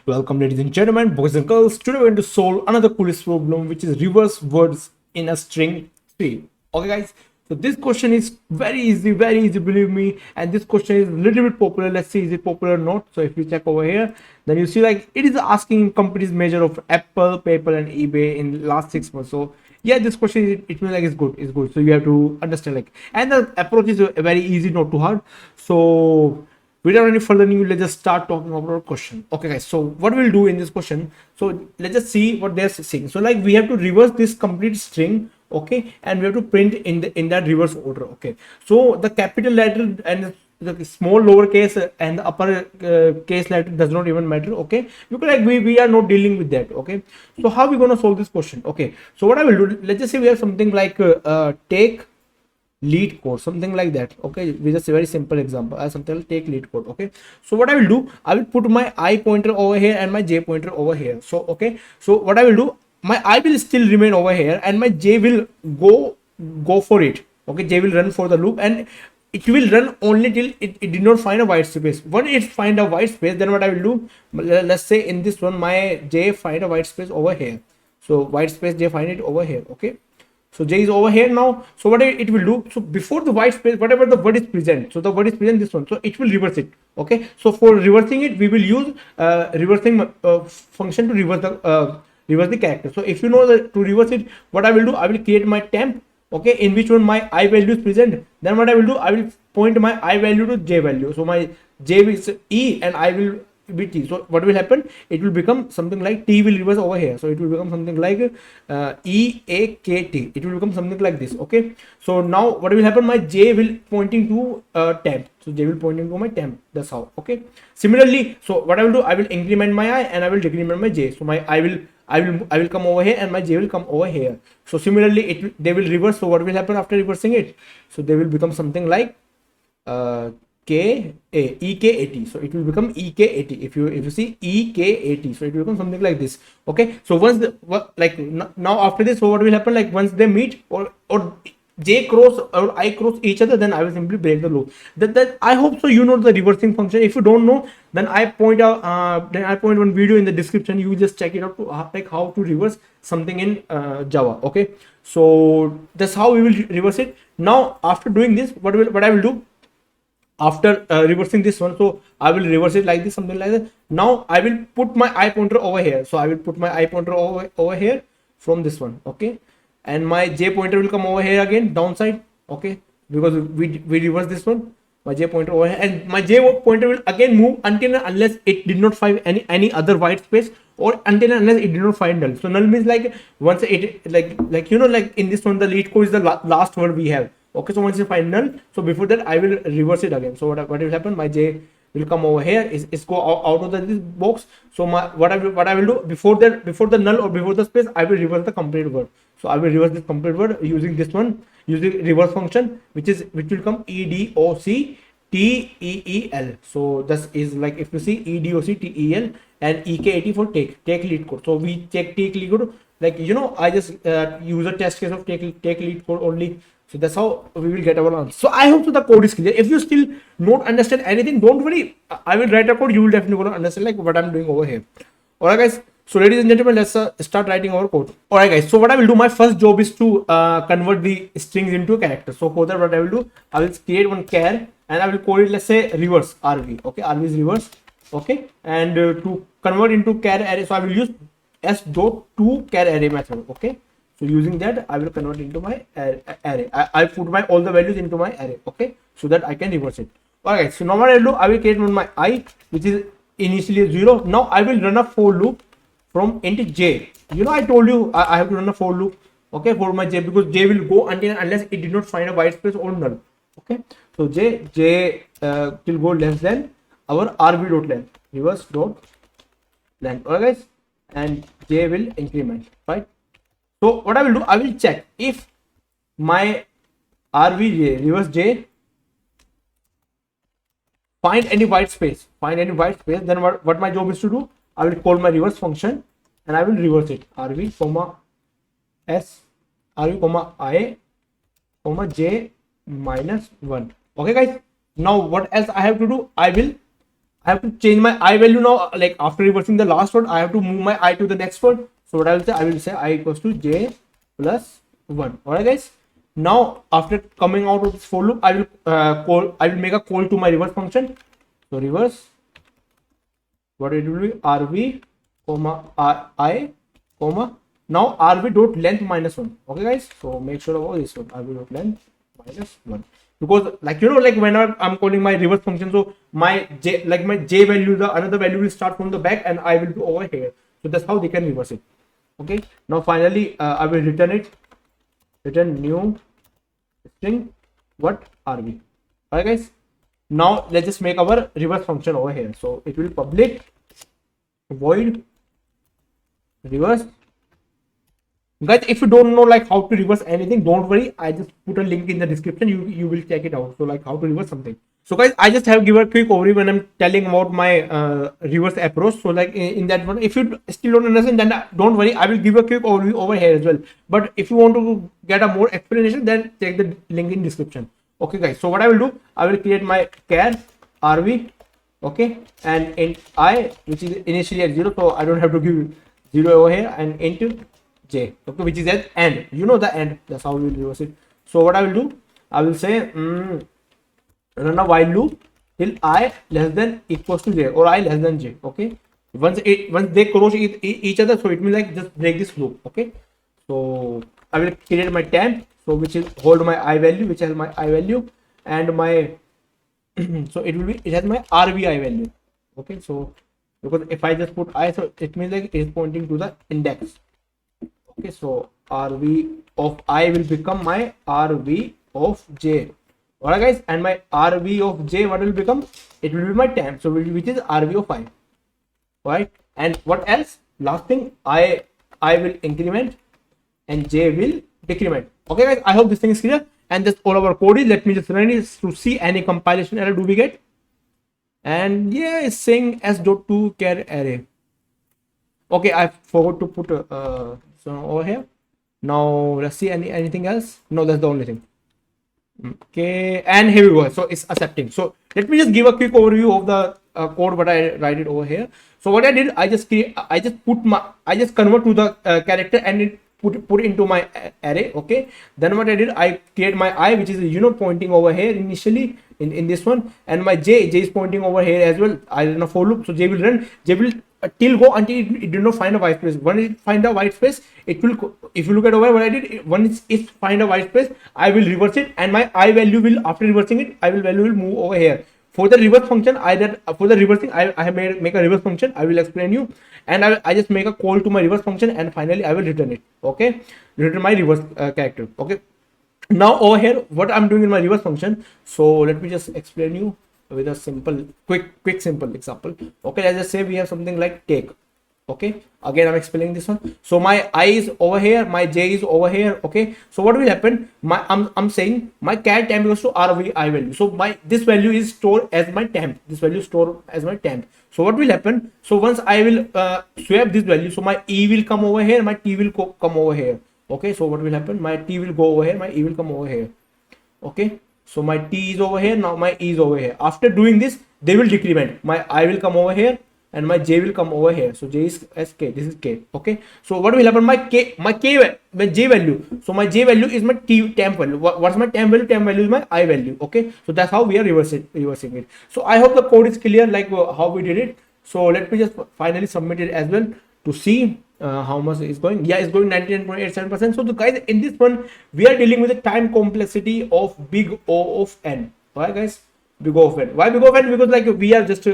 Welcome, ladies and gentlemen, boys and girls. Today we're going to solve another coolest problem, which is reverse words in a string tree. Okay, guys. So this question is very easy, believe me. And this question is a little bit popular. Let's see, is it popular or not? So if you check over here, then you see like it is asking companies measure of Apple, PayPal, and eBay in last 6 months. So yeah, this question it means like it's good. So you have to understand like, and the approach is very easy, not too hard. So without any further ado, let's just start talking about our question. Okay, guys. So what we'll do in this question? So let's just see what they're saying. So like we have to reverse this complete string, okay, and we have to print in that reverse order. Okay. So the capital letter and the small lowercase and the upper case letter does not even matter. Okay, because like we are not dealing with that. Okay. So how we gonna solve this question? Okay. So what I will do? Let's just say we have something like take Leetcode, something like that. Okay, with a very simple example, as something like take Leetcode. Okay, so what I will do, I will put my I pointer over here and my J pointer over here. So okay, so what I will do, my I will still remain over here and my J will go for it. Okay, J will run for the loop and it will run only till it did not find a white space. When it find a white space, then what I will do, let's say in this one my J find a white space over here. So white space J find it over here. Okay, so J is over here now. So what it will do, so before the white space, whatever the word is present, so the word is present this one, so it will reverse it. Okay, so for reversing it, we will use reversing function to reverse the character. So if you know that to reverse it, what I will do, I will create my temp, okay, in which one my I value is present. Then what I will do, I will point my I value to J value. So my J is E and I will be T. So what will happen, it will become something like T will reverse over here. So it will become something like EAKT. It will become something like this. Okay, so now what will happen, my J will pointing to temp. So J will pointing to my temp. That's how. Okay, similarly, so what I will do, I will increment my I and I will decrement my J. So my I will come over here and my J will come over here. So similarly they will reverse. So what will happen after reversing it, so they will become something like K A EK80. So it will become EK80. If you see EK80, so it will become something like this. Okay, so once the like now after this, so what will happen, like once they meet or J cross or I cross each other, then I will simply break the loop. That I hope so you know the reversing function. If you don't know, then I point out one video in the description. You just check it out to like how to reverse something in Java. Okay, so that's how we will reverse it. Now after doing this, what I will do after reversing this one, so I will reverse it like this, something like that. Now I will put my I pointer over here. So I will put my I pointer over here from this one. Okay, and my J pointer will come over here again downside. Okay, because we reverse this one, my J pointer over here, and my J pointer will again move until and unless it did not find any other white space, or until and unless it did not find null. So null means like once it like you know, like in this one the lead code is the last word we have. Okay, so once you find null, so before that I will reverse it again. So what will happen, my J will come over here, is go out of this box. So my what I will do, before the null or before the space, I will reverse the complete word. So I will reverse this complete word using this one, using reverse function, which will come EDOCTEEL. So this is like, if you see EDOCTEL and EK80 for take lead code. So we take lead code, like you know, I just use a test case of take lead code only. So that's how we will get our answer. So I hope so the code is clear. If you still don't understand anything, don't worry, I will write a code. You will definitely gonna understand like what I'm doing over here. Alright guys, so ladies and gentlemen, let's start writing our code. Alright guys, so what I will do, my first job is to convert the strings into a character. So for that, what I will do, I will create one char and I will call it, let's say, reverse RV. Okay, RV is reverse. Okay, and to convert into char array, so I will use s.to char array method. Okay, so using that, I will convert into my array. I put my all the values into my array. Okay, so that I can reverse it. Alright, so now what I will do, I will create my I, which is initially 0. Now I will run a for loop from int J. You know, I told you I have to run a for loop. Okay, for my J, because J will go until unless it did not find a white space or null. Okay, so J will go less than our RV dot length, reverse dot length. Alright guys, and J will increment, right? So what I will do, I will check if my RVJ reverse J find any white space, then what my job is to do, I will call my reverse function and I will reverse it. RV comma S, RV comma I comma J minus 1. Okay guys, now what else I have to do, I will I have to change my I value now. Like after reversing the last word, I have to move my I to the next word. So what I will say I equals to j plus 1. Alright guys. Now after coming out of this for loop, I will make a call to my reverse function. So reverse, what it will be, rv comma I comma, now rv dot length minus 1. Okay guys, so make sure of all this one, rv dot length minus 1, because like like whenever I'm calling my reverse function, so my j, like my j value, the another value will start from the back and I will be over here. So that's how they can reverse it. Okay, now finally I will return it, return new string what rv. Alright guys, now let's just make our reverse function over here. So it will public void reverse. Guys, if you don't know like how to reverse anything, don't worry, I just put a link in the description, you will check it out. So like how to reverse something. So guys, I just have given a quick overview when I'm telling about my reverse approach. So like in that one, if you still don't understand, then don't worry, I will give a quick overview over here as well. But if you want to get a more explanation, then check the link in description. Okay guys, so what I will do, I will create my char rv, okay, and int I, which is initially at 0, so I don't have to give 0 over here, and int j, okay, which is at end, the end. That's how we will reverse it. So what I will do, I will say run a while loop till I less than equals to j or I less than j. Okay, once they cross each other, so it means like just break this loop. Okay, so I will create my temp, so which is hold my I value, which has my I value, and my so it has my rvi value. Okay, so because if I just put I, so it means like it is pointing to the index. Okay, so rv of I will become my rv of j. Alright guys, and my rv of j, what will become, it will be my temp, so which is rv of I. Right, and what else, last thing, I will increment and j will decrement. Okay guys, I hope this thing is clear, and that's all our code is. Let me just run it to see any compilation error do we get. And yeah, it's saying s.2 char array. Okay, I forgot to put so over here. Now let's see anything else. No, that's the only thing. Okay, and here we go. So it's accepting. So let me just give a quick overview of the code what I write it over here. So what I did, I just convert to the character and it put into my array. Okay, then what I did, I create my I, which is pointing over here initially in this one, and my j is pointing over here as well. I run a for loop, so j will till go until it did not find a white space. When it find a white space, it will, if you look at over what I did, when it find a white space, I will reverse it, and my I value will, after reversing it, I value will move over here. For the reverse function, for the reversing, I have make a reverse function. I will explain you, and I just make a call to my reverse function, and finally I will return it. Okay, return my reverse character. Okay, now over here, what I'm doing in my reverse function. So let me just explain you with a simple, quick simple example. Okay, let's just say we have something like take. Okay, again I'm explaining this one. So my I is over here, my j is over here. Okay, so what will happen, I'm saying my char temp equals to rv I value. So this value is stored as my temp, this value is stored as my temp. So what will happen, so once I will swap this value, so my e will come over here, my t will come over here. Okay, so what will happen, my t will go over here, my e will come over here. Okay, so my t is over here, now my e is over here. After doing this, they will decrement, my I will come over here and my j will come over here. So j is as k, this is k. Okay, so what will happen, my j value, so my j value is my temp value. What's my temp value? Temp value is my I value. Okay, so that's how we are reversing it. So I hope the code is clear, like how we did it. So let me just finally submit it as well to see how much is going. Yeah, it's going 99.87%. So the guys, in this one we are dealing with the time complexity of big O of n. Alright guys, big O of n. Why big O of n? Because like we are just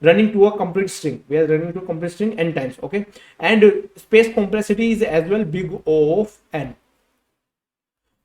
running to a complete string. We are running to a complete string n times. Okay, and space complexity is as well big O of n.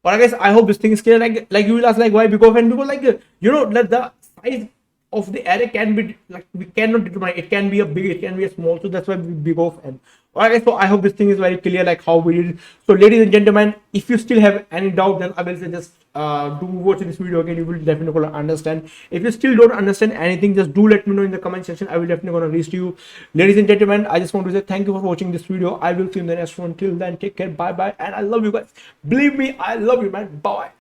Alright guys, I hope this thing is clear. Like you will ask, like why big O of n? Because like that the size of the array can be, like we cannot determine, it can be a big, it can be a small, so that's why we big of n. Alright, so I hope this thing is very clear, like how we did it. So ladies and gentlemen, if you still have any doubt, then I will say just do watch this video again, you will definitely understand. If you still don't understand anything, just do let me know in the comment section. I will definitely gonna reach to you. Ladies and gentlemen, I just want to say thank you for watching this video. I will see you in the next one. Till then, take care, bye bye, and I love you guys. Believe me, I love you, man. Bye.